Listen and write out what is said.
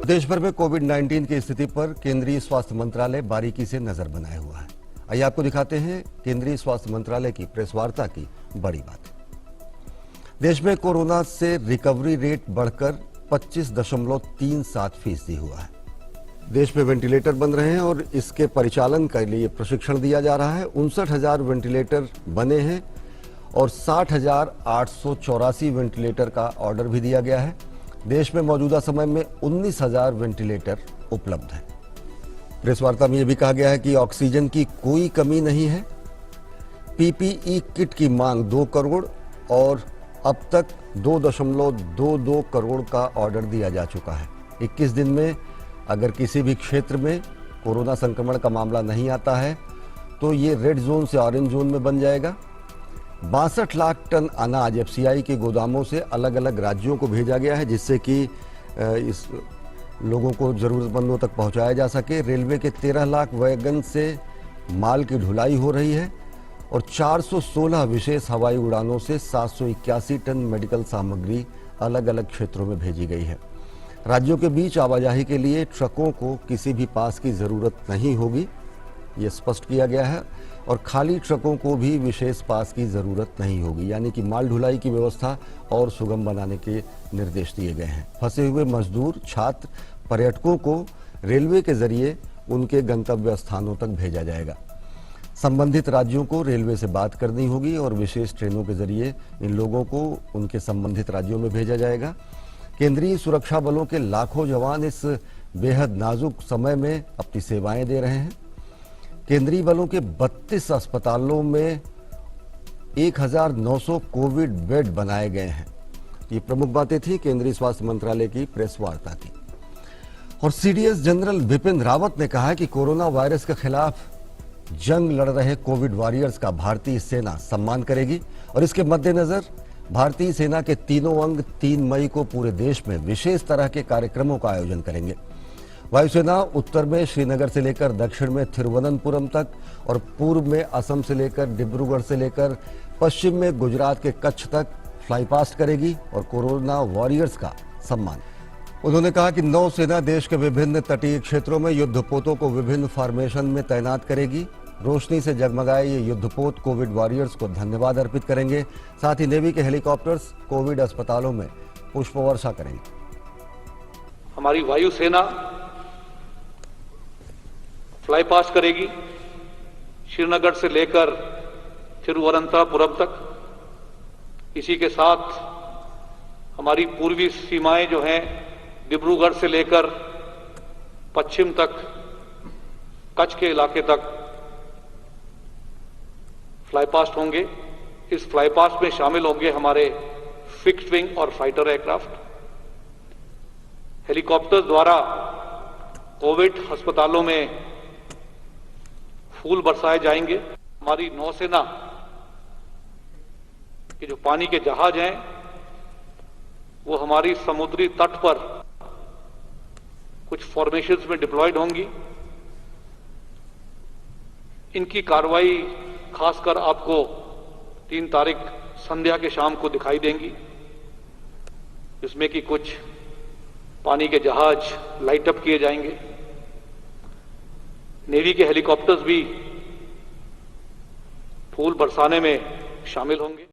देश भर में कोविड-19 की स्थिति पर केंद्रीय स्वास्थ्य मंत्रालय बारीकी से नजर बनाए हुआ है। आइए आपको दिखाते हैं केंद्रीय स्वास्थ्य मंत्रालय की प्रेस वार्ता की बड़ी बात। देश में कोरोना से रिकवरी रेट बढ़कर 25.37% हुआ है। देश में वेंटिलेटर बन रहे हैं और इसके परिचालन के लिए प्रशिक्षण दिया जा रहा है। 59,000 वेंटिलेटर बने हैं और 60,884 वेंटिलेटर का ऑर्डर भी दिया गया है। देश में मौजूदा समय में 19,000 वेंटिलेटर उपलब्ध हैं। प्रेस वार्ता में यह भी कहा गया है कि ऑक्सीजन की कोई कमी नहीं है। पीपीई किट की मांग 2 करोड़ और अब तक 2.22 करोड़ का ऑर्डर दिया जा चुका है। 21 दिन में अगर किसी भी क्षेत्र में कोरोना संक्रमण का मामला नहीं आता है तो ये रेड जोन से ऑरेंज जोन में बन जाएगा। 62 लाख टन अनाज एफसीआई के गोदामों से अलग अलग राज्यों को भेजा गया है, जिससे कि इस लोगों को जरूरतमंदों तक पहुंचाया जा सके। रेलवे के 13 लाख वैगन से माल की ढुलाई हो रही है और 416 विशेष हवाई उड़ानों से 781 टन मेडिकल सामग्री अलग अलग क्षेत्रों में भेजी गई है। राज्यों के बीच आवाजाही के लिए ट्रकों को किसी भी पास की जरूरत नहीं होगी, ये स्पष्ट किया गया है। और खाली ट्रकों को भी विशेष पास की जरूरत नहीं होगी, यानी कि माल ढुलाई की व्यवस्था और सुगम बनाने के निर्देश दिए गए हैं। फंसे हुए मजदूर, छात्र, पर्यटकों को रेलवे के जरिए उनके गंतव्य स्थानों तक भेजा जाएगा। संबंधित राज्यों को रेलवे से बात करनी होगी और विशेष ट्रेनों के जरिए इन लोगों को उनके संबंधित राज्यों में भेजा जाएगा। केंद्रीय सुरक्षा बलों के लाखों जवान इस बेहद नाजुक समय में अपनी सेवाएं दे रहे हैं। केंद्रीय बलों के 32 अस्पतालों में 1,900 कोविड बेड बनाए गए हैं। ये प्रमुख बातें थी केंद्रीय स्वास्थ्य मंत्रालय की प्रेस वार्ता की। और सीडीएस जनरल बिपिन रावत ने कहा है कि कोरोना वायरस के खिलाफ जंग लड़ रहे कोविड वॉरियर्स का भारतीय सेना सम्मान करेगी और इसके मद्देनजर भारतीय सेना के तीनों अंग 3 मई को पूरे देश में विशेष तरह के कार्यक्रमों का आयोजन करेंगे। वायुसेना उत्तर में श्रीनगर से लेकर दक्षिण में थिरुवनंतपुरम तक और पूर्व में असम से लेकर डिब्रूगढ़ से लेकर पश्चिम में गुजरात के कच्छ तक फ्लाईपास्ट करेगी और कोरोना वॉरियर्स का सम्मान। उन्होंने कहा कि नौसेना देश के विभिन्न तटीय क्षेत्रों में युद्धपोतों को विभिन्न फॉर्मेशन में तैनात करेगी। रोशनी से जगमगाए ये युद्धपोत कोविड वॉरियर्स को धन्यवाद अर्पित करेंगे। साथ ही नेवी के हेलीकॉप्टर्स कोविड अस्पतालों में पुष्प वर्षा करेंगे। हमारी वायुसेना फ्लाई पास्ट करेगी श्रीनगर से लेकर तिरुवनंतपुरम तक। इसी के साथ हमारी पूर्वी सीमाएं जो हैं डिब्रूगढ़ से लेकर पश्चिम तक कच्छ के इलाके तक फ्लाईपास्ट होंगे। इस फ्लाईपास्ट में शामिल होंगे हमारे फिक्स्ड विंग और फाइटर एयरक्राफ्ट। हेलीकॉप्टर्स द्वारा कोविड अस्पतालों में फूल बरसाए जाएंगे। हमारी नौसेना के जो पानी के जहाज हैं वो हमारी समुद्री तट पर कुछ फॉर्मेशंस में डिप्लॉयड होंगी। इनकी कार्रवाई खासकर आपको 3 तारीख संध्या के शाम को दिखाई देंगी, जिसमें कि कुछ पानी के जहाज लाइट अप किए जाएंगे। नेवी के हेलीकॉप्टर्स भी फूल बरसाने में शामिल होंगे।